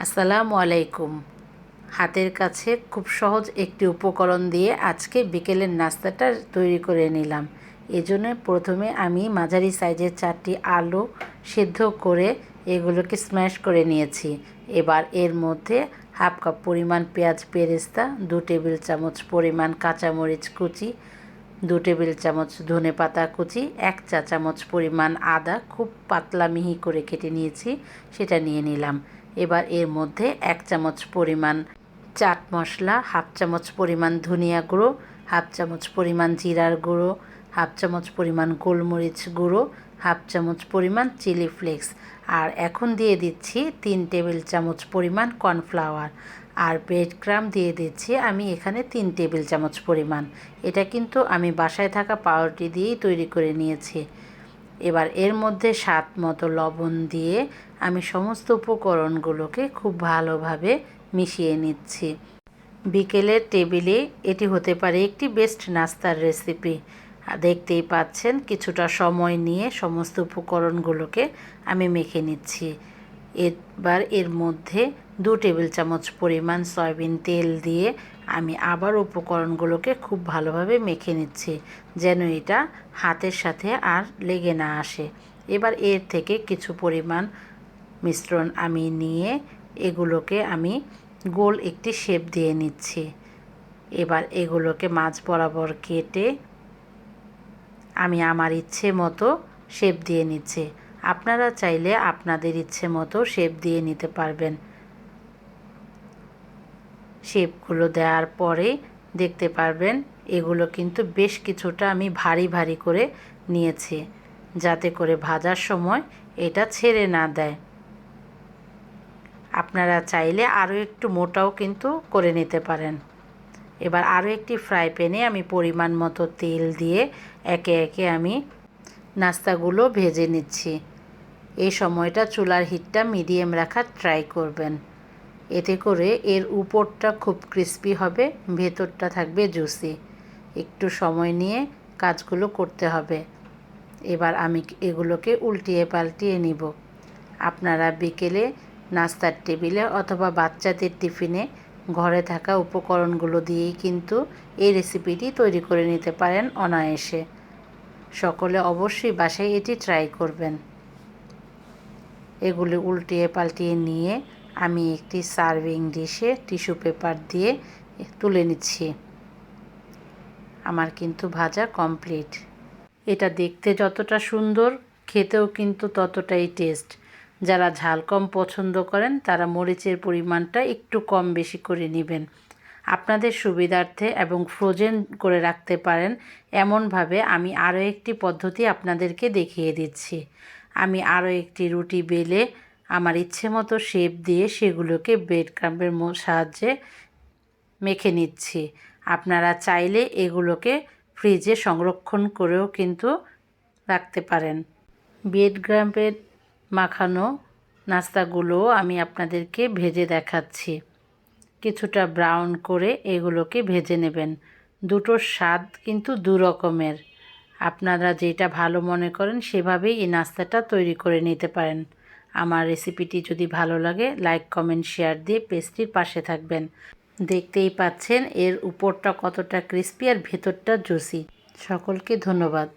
আসসালামু আলাইকুম। হাতের কাছে খুব সহজ একটি উপকরণ দিয়ে আজকে বিকেলের নাস্তাটা তৈরি করে নিলাম। এজন্য প্রথমে আমি মাঝারি সাইজের 4টি আলু সিদ্ধ করে এগুলোকে স্ম্যাশ করে নিয়েছি। এবার এর মধ্যে হাফ কাপ পরিমাণ পেঁয়াজ বেরেস্তা, 2 টেবিল চামচ পরিমাণ কাঁচামরিচ কুচি, 2 টেবিল চামচ ধনেপাতা কুচি, 1 চা চামচ পরিমাণ আদা খুব পাতলা মিহি করে কেটে নিয়েছি, সেটা নিয়ে নিলাম। এবার এর মধ্যে 1 চামচ পরিমাণ চাট মশলা, হাফ চামচ পরিমাণ ধনিয়া গুঁড়ো, হাফ চামচ পরিমাণ জিরার গুঁড়ো, হাফ চামচ পরিমাণ গোলমরিচ গুঁড়ো, হাফ চামচ পরিমাণ চিলি ফ্লেক্স, আর এখন দিয়ে দিচ্ছি 3 টেবিল চামচ পরিমাণ কর্নফ্লাওয়ার, আর ব্রেড ক্রাম্ব দিয়ে দিচ্ছি আমি এখানে 3 টেবিল চামচ পরিমাণ। এটা কিন্তু আমি বাসায় থাকা পাউরুটি দিয়েই তৈরি করে নিয়েছি। এবার এর মধ্যে স্বাদ মতো লবণ দিয়ে আমি সমস্ত উপকরণগুলোকে খুব ভালোভাবে মিশিয়ে নিচ্ছি। বিকেলের টেবিলে এটি হতে পারে একটি বেস্ট নাস্তার রেসিপি। দেখতেই পাচ্ছেন কিছুটা সময় নিয়ে সমস্ত উপকরণগুলোকে আমি মেখে নিচ্ছি। এবার এর মধ্যে 2 টেবিল চামচ পরিমাণ সয়াবিন তেল দিয়ে আমি আবার উপকরণগুলোকে খুব ভালোভাবে মেখে নিচ্ছি, যেন এটা হাতের সাথে আর লেগে না আসে। এবার এর থেকে কিছু পরিমাণ মিশ্রণ আমি নিয়ে এগুলোকে আমি গোল একটি শেপ দিয়ে নিচ্ছি। এবার এগুলোকে মাঝ বরাবর কেটে আমি আমার ইচ্ছে মতো শেপ দিয়ে নিচ্ছি। আপনারা চাইলে আপনাদের ইচ্ছে মতো শেপ দিয়ে নিতে পারবেন। শেপগুলো দেওয়ার পরে দেখতে পারবেন এগুলো কিন্তু বেশ কিছুটা আমি ভারী ভারী করে নিয়েছি, যাতে করে ভাজার সময় এটা ছেড়ে না দেয়। আপনারা চাইলে আরও একটু মোটাও কিন্তু করে নিতে পারেন। এবার আরও একটি ফ্রাই প্যানে আমি পরিমাণ মতো তেল দিয়ে একে একে আমি নাস্তাগুলো ভেজে নিচ্ছি। এই সময়টা চুলার হিটটা মিডিয়াম রাখার ট্রাই করবেন। এতে করে এর উপরটা খুব ক্রিস্পি হবে, ভেতরটা থাকবে জুসি। একটু সময় নিয়ে কাজগুলো করতে হবে। এবার আমি এগুলোকে উল্টিয়ে পাল্টিয়ে নিব। আপনারা বিকেলে নাস্তার টেবিলে অথবা বাচ্চাদের টিফিনে ঘরে থাকা উপকরণগুলো দিয়েই কিন্তু এই রেসিপিটি তৈরি করে নিতে পারেন অনায়াসে। সকলে অবশ্যই বাসায় এটি ট্রাই করবেন। এগুলি উল্টিয়ে পাল্টিয়ে নিয়ে আমি একটি সার্ভিং ডিশে টিস্যু পেপার দিয়ে তুলে নিচ্ছি। আমার কিন্তু ভাজা কমপ্লিট। এটা দেখতে যতটা সুন্দর, খেতেও কিন্তু ততটাই টেস্ট। যারা ঝাল কম পছন্দ করেন তারা মরিচের পরিমাণটা একটু কম বেশি করে নেবেন। আপনাদের সুবিধার্থে এবং ফ্রোজেন করে রাখতে পারেন এমনভাবে আমি আরও একটি পদ্ধতি আপনাদেরকে দেখিয়ে দিচ্ছি। আমি আরও একটি রুটি বেলে আমার ইচ্ছে মতো শেপ দিয়ে সেগুলোকে ব্রেড ক্রাম্বের সাহায্যে মেখে নিচ্ছি। আপনারা চাইলে এগুলোকে ফ্রিজে সংরক্ষণ করেও কিন্তু রাখতে পারেন। ব্রেড ক্রাম্বের মাখানো নাস্তাগুলো আমি আপনাদেরকে ভেজে দেখাচ্ছি। কিছুটা ব্রাউন করে এগুলোকে ভেজে নেবেন। দুটোর স্বাদ কিন্তু দু রকমের। আপনারা যেটা ভালো মনে করেন সেভাবেই এই নাস্তাটা তৈরি করে নিতে পারেন। আমার রেসিপিটি যদি ভালো লাগে লাইক কমেন্ট শেয়ার দিয়ে পেজটির পাশে থাকবেন। দেখতেই পাচ্ছেন এর উপরটা কতটা ক্রিস্পি আর ভেতরটা জুসি। সকলকে ধন্যবাদ।